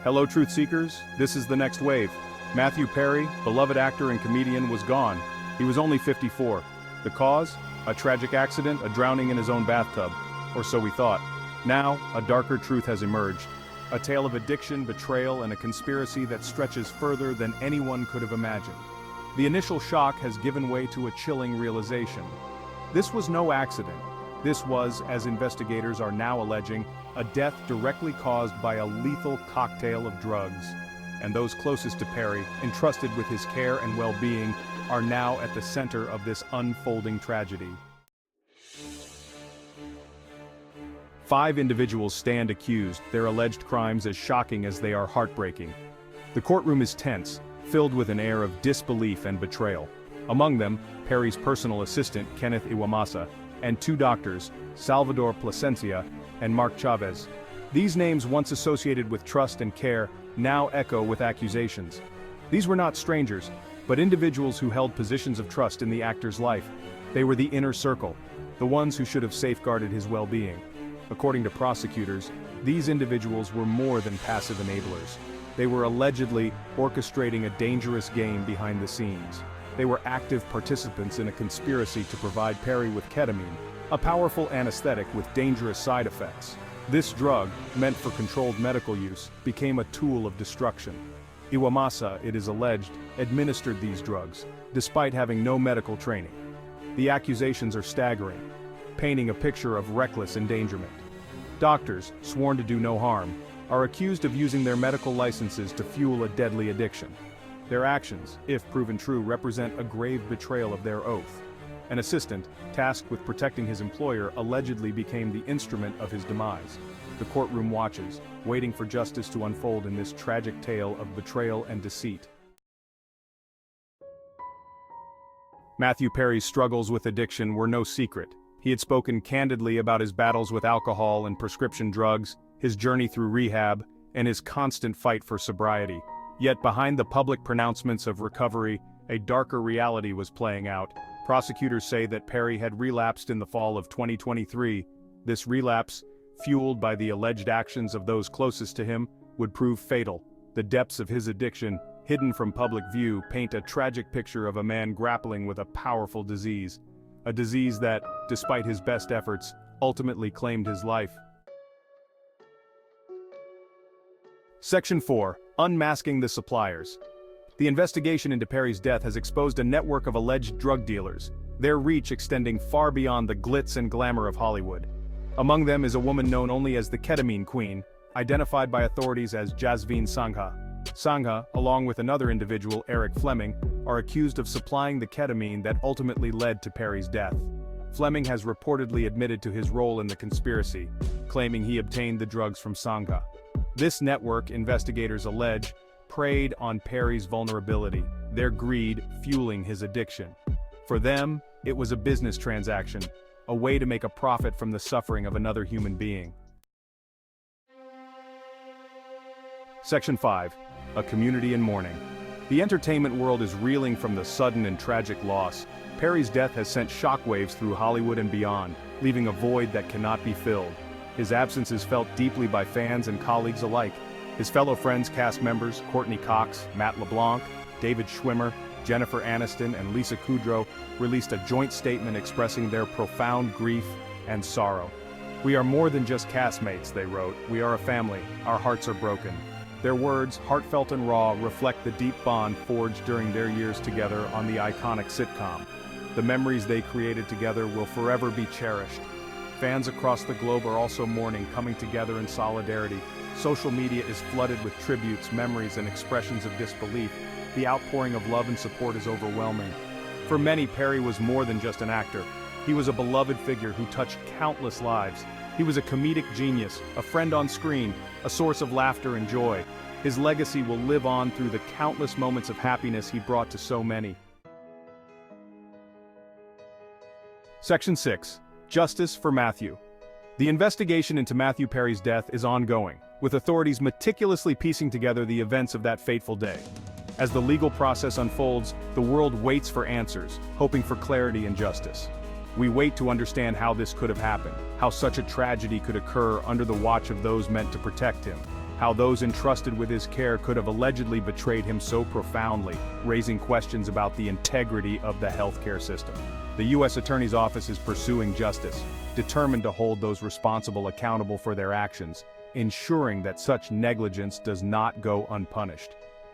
Hello, truth seekers. This is the next wave. Matthew Perry, beloved actor and comedian, was gone. He was only 54. The cause? A tragic accident, a drowning in his own bathtub. Or so we thought. Now, a darker truth has emerged. A tale of addiction, betrayal, and a conspiracy that stretches further than anyone could have imagined. The initial shock has given way to a chilling realization. This was no accident. This was, as investigators are now alleging, a death directly caused by a lethal cocktail of drugs. And those closest to Perry, entrusted with his care and well-being, are now at the center of this unfolding tragedy. 5 individuals stand accused, their alleged crimes as shocking as they are heartbreaking. The courtroom is tense, filled with an air of disbelief and betrayal. Among them, Perry's personal assistant, Kenneth Iwamasa, and 2 doctors, Salvador Plasencia and Mark Chavez. These names, once associated with trust and care, now echo with accusations. These were not strangers, but individuals who held positions of trust in the actor's life. They were the inner circle, the ones who should have safeguarded his well-being. According to prosecutors, these individuals were more than passive enablers. They were allegedly orchestrating a dangerous game behind the scenes. They were active participants in a conspiracy to provide Perry with ketamine, a powerful anesthetic with dangerous side effects. This drug, meant for controlled medical use, became a tool of destruction. Iwamasa, it is alleged, administered these drugs, despite having no medical training. The accusations are staggering, painting a picture of reckless endangerment. Doctors, sworn to do no harm, are accused of using their medical licenses to fuel a deadly addiction. Their actions, if proven true, represent a grave betrayal of their oath. An assistant, tasked with protecting his employer, allegedly became the instrument of his demise. The courtroom watches, waiting for justice to unfold in this tragic tale of betrayal and deceit. Matthew Perry's struggles with addiction were no secret. He had spoken candidly about his battles with alcohol and prescription drugs, his journey through rehab, and his constant fight for sobriety. Yet behind the public pronouncements of recovery, a darker reality was playing out. Prosecutors say that Perry had relapsed in the fall of 2023. This relapse, fueled by the alleged actions of those closest to him, would prove fatal. The depths of his addiction, hidden from public view, paint a tragic picture of a man grappling with a powerful disease. A disease that, despite his best efforts, ultimately claimed his life. Section 4. Unmasking the suppliers. The investigation into Perry's death has exposed a network of alleged drug dealers, their reach extending far beyond the glitz and glamour of Hollywood. Among them is a woman known only as the Ketamine Queen, identified by authorities as Jasveen Sangha. Sangha, along with another individual, Eric Fleming, are accused of supplying the ketamine that ultimately led to Perry's death. Fleming has reportedly admitted to his role in the conspiracy, claiming he obtained the drugs from Sangha. This network, investigators allege, preyed on Perry's vulnerability, their greed fueling his addiction. For them, it was a business transaction, a way to make a profit from the suffering of another human being. Section 5. A community in mourning. The entertainment world is reeling from the sudden and tragic loss. Perry's death has sent shockwaves through Hollywood and beyond, leaving a void that cannot be filled. His absence is felt deeply by fans and colleagues alike. His fellow friends, cast members Courtney Cox, Matt LeBlanc, David Schwimmer, Jennifer Aniston, and Lisa Kudrow released a joint statement expressing their profound grief and sorrow. "We are more than just castmates," they wrote. "We are a family. Our hearts are broken." Their words, heartfelt and raw, reflect the deep bond forged during their years together on the iconic sitcom. The memories they created together will forever be cherished. Fans across the globe are also mourning, coming together in solidarity. Social media is flooded with tributes, memories, and expressions of disbelief. The outpouring of love and support is overwhelming. For many, Perry was more than just an actor. He was a beloved figure who touched countless lives. He was a comedic genius, a friend on screen, a source of laughter and joy. His legacy will live on through the countless moments of happiness he brought to so many. Section 6. Justice for Matthew. The investigation into Matthew Perry's death is ongoing, with authorities meticulously piecing together the events of that fateful day. As the legal process unfolds, the world waits for answers, hoping for clarity and justice. We wait to understand how this could have happened, how such a tragedy could occur under the watch of those meant to protect him, how those entrusted with his care could have allegedly betrayed him so profoundly, raising questions about the integrity of the healthcare system. The U.S. Attorney's Office is pursuing justice, determined to hold those responsible accountable for their actions, ensuring that such negligence does not go unpunished.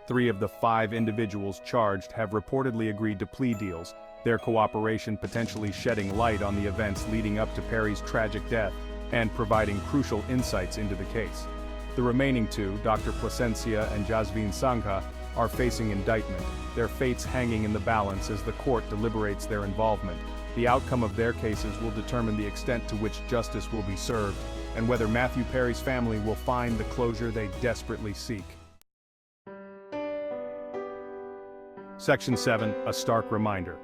3 of the 5 individuals charged have reportedly agreed to plea deals, their cooperation potentially shedding light on the events leading up to Perry's tragic death and providing crucial insights into the case. The remaining 2, Dr. Plasencia and Jasveen Sangha, are facing indictment, their fates hanging in the balance as the court deliberates their involvement. The outcome of their cases will determine the extent to which justice will be served, and whether Matthew Perry's family will find the closure they desperately seek. Section 7, a stark reminder.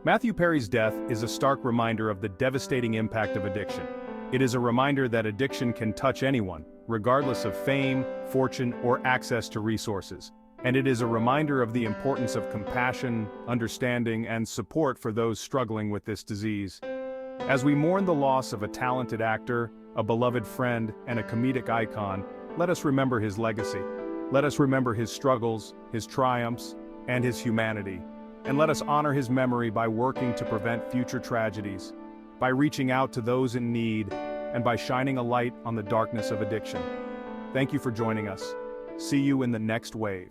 Matthew Perry's death is a stark reminder of the devastating impact of addiction. It is a reminder that addiction can touch anyone, regardless of fame, fortune, or access to resources. And it is a reminder of the importance of compassion, understanding, and support for those struggling with this disease. As we mourn the loss of a talented actor, a beloved friend, and a comedic icon, let us remember his legacy. Let us remember his struggles, his triumphs, and his humanity. And let us honor his memory by working to prevent future tragedies, by reaching out to those in need, and by shining a light on the darkness of addiction. Thank you for joining us. See you in the next wave.